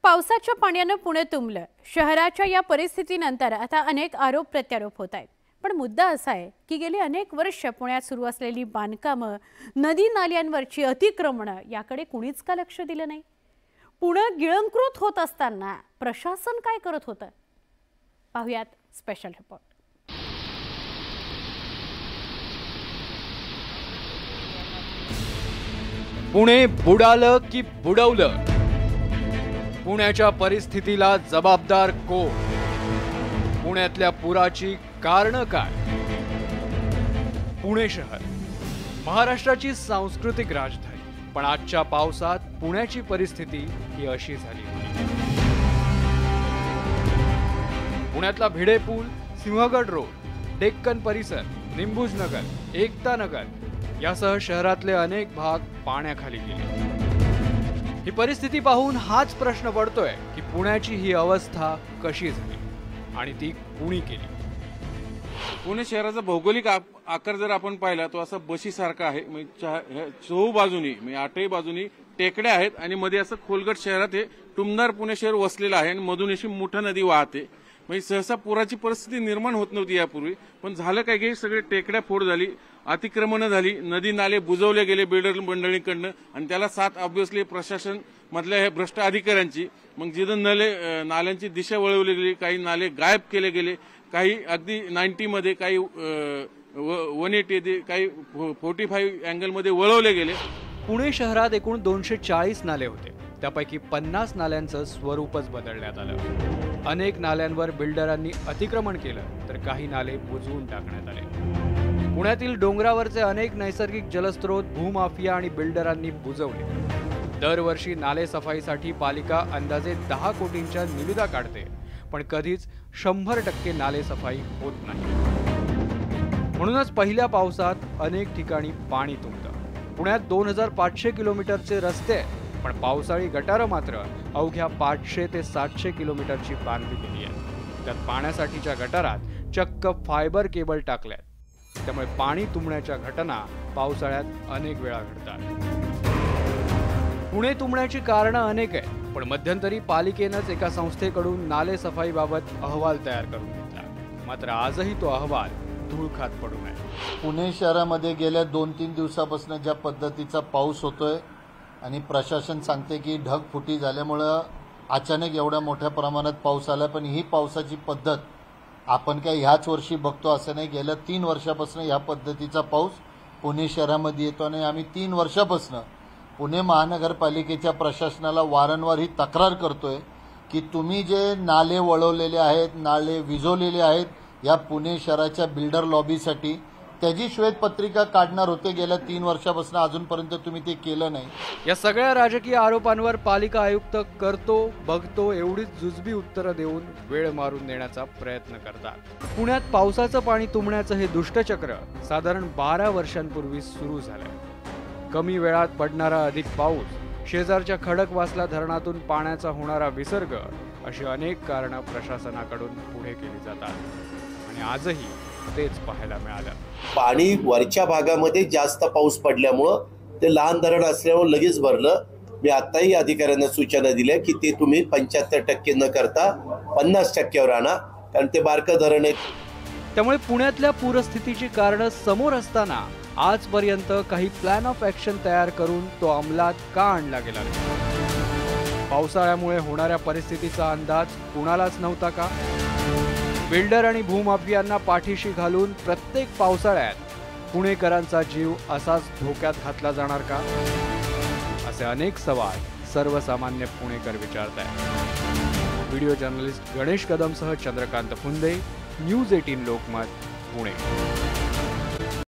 पावसाच्या पाण्याने पुणे तुंबलं। शहराच्या या परिस्थितीनंतर आता अनेक आरोप प्रत्यारोप होत आहेत। पण मुद्दा असा आहे की गेली अनेक वर्ष पुण्यात सुरू असलेली बांधकामं, नदी नाल्यांवरची अतिक्रमणं याकडे कुणीच का लक्ष दिलं नाही। पुणे गिळंकृत होत असताना प्रशासन काय करत होतं, पाहूयात स्पेशल रिपोर्ट। पुणे बुडालं की बुडवलं, पुण्याच्या परिस्थितीला जबाबदार कोण? पुण्यातल्या पुराची कारणं काय? पुणे शहर महाराष्ट्राची सांस्कृतिक राजधानी, पण आजच्या पावसात पुण्याची परिस्थिती ही अशी झाली होती। पुण्यातला भिडे पूल, सिंहगड रोड, डेक्कन परिसर, निंबूज नगर, एकता नगर यासह शहरातले अनेक भाग पाण्याखाली गेले। ही परिस्थिती पाहून हाच प्रश्न पडतोय की पुण्याची ही अवस्था कशी झाली आणि ती कुणी केली? पुणे शहराचा भौगोलिक आकार जर आपण पाहिला तो असा बशीसारखा आहे। म्हणजे चहूबाजूनी म्हणजे आठही बाजूनी टेकड्या आहेत आणि मध्ये असं खोलगट शहरात हे टुमदार पुणे शहर वसलेलं आहे आणि मधून अशी मोठा नदी वाहते। म्हणजे सहसा पुराची परिस्थिती निर्माण होत नव्हती यापूर्वी, पण झालं काय की सगळे टेकड्या फोड झाली, अतिक्रमणं झाली, नदी नाले बुजवले गेले बिल्डर मंडळींकडनं आणि त्याला साथ ऑब्व्हियसली प्रशासन मधल्या हे भ्रष्ट अधिकाऱ्यांची। मग जिथं नाल्यांची दिशा वळवली गेली, काही नाले गायब केले गेले, काही अगदी 90 मध्ये, काही 180, काही 45 अँगलमध्ये वळवले गेले। पुणे शहरात एकूण 240 नाले होते, त्यापैकी 50 नाल्यांचं स्वरूपच बदलण्यात आलं। अनेक नाल्यांवर बिल्डरांनी अतिक्रमण केलं तर काही नाले बुजवून टाकण्यात आले। पुण्यातील डोंगरावरचे अनेक नैसर्गिक जलस्रोत भूमाफिया आणि बिल्डरांनी बुजवले। दरवर्षी नाले सफाईसाठी पालिका अंदाजे 10 कोटींच्या निविदा काढते, पण कधीच 100% नाले सफाई होत नाही। म्हणूनच पहिल्या पावसात अनेक ठिकाणी पाणी तुंबतं। पुण्यात 2500 किलोमीटरचे रस्ते, पण पावसाळी गटारं मात्र अवघ्या 500 ते 700 किलोमीटरची बांधली गेली आहे। त्यात पाण्यासाठीच्या गटारात चक्क फायबर केबल टाकल्यात, त्यामुळे पाणी तुंबण्याच्या घटना पावसाळ्यात अनेक वेळा घडतात। पुणे तुंबण्याची कारणं अनेक आहेत, पण मध्यंतरी पालिकेनंच एका संस्थेकडून नाले सफाईबाबत अहवाल तयार करून घेतला, मात्र आजही तो अहवाल धूळ खात पडून आहे। पुणे शहरामध्ये गेल्या 2-3 दिवसापासून ज्या पद्धतीचा पाऊस होतोय आणि प्रशासन सांगते की ढगफुटी झाल्यामुळं अचानक एवढ्या मोठ्या प्रमाणात पाऊस आला, पण ही पावसाची पद्धत आपण काय ह्याच वर्षी बघतो असं नाही। गेल्या 3 वर्षापासून ह्या पद्धतीचा पाऊस पुणे शहरामध्ये येतो आणि आम्ही 3 वर्षापासून पुणे महानगरपालिकेच्या प्रशासनाला वारंवार ही तक्रार करतोय की तुम्ही जे नाले वळवलेले आहेत, नाले विझवलेले आहेत या पुणे शहराच्या बिल्डर लॉबीसाठी, त्याची श्वेतपत्रिका काढणार होते। गेल्या 3 वर्षापासून अजूनपर्यंत तुम्ही ते केलं नाही। या सगळ्या राजकीय आरोपांवर पालिका आयुक्त करतो बघतो एवढीच जुजबी उत्तरं देऊन वेळ मारून देण्याचा प्रयत्न करतात। पुण्यात पावसाचं पाणी तुंबण्याचं हे दुष्टचक्र साधारण 12 वर्षांपूर्वी सुरू झालंय। कमी वेळात पडणारा अधिक पाऊस, शेजारच्या खडकवासला धरणातून पाण्याचा होणारा विसर्ग अशी अनेक कारणं प्रशासनाकडून पुढे केली जातात आणि आजही तेच पाहायला मिळालं। पाणी वरच्या भागामध्ये जास्त पाऊस पडल्यामुळं ते लहान धरण असल्यामुळे लगेच भरलं। मी आताही अधिकाऱ्यांना सूचना दिल्या की ते तुम्ही 75% न करता 50%वर आणा, कारण ते बारकं धरण आहे। त्यामुळे पुण्यातल्या पूरस्थितीची कारणं समोर असताना आजपर्यंत काही प्लॅन ऑफ ऍक्शन तयार करून तो अंमलात का आणला गेला नाही? पावसाळ्यामुळे होणाऱ्या परिस्थितीचा अंदाज कुणालाच नव्हता का? बिल्डर आणि भूमाफियांना पाठीशी घालून प्रत्येक पावसाळ्यात पुणेकरांचा जीव असाच धोक्यात घातला जाणार का? असे अनेक सवाल सर्वसामान्य पुणेकर विचारतायत। व्हिडिओ जर्नलिस्ट गणेश कदमसह चंद्रकांत फुंदे, न्यूज 18 लोकमत, पुणे।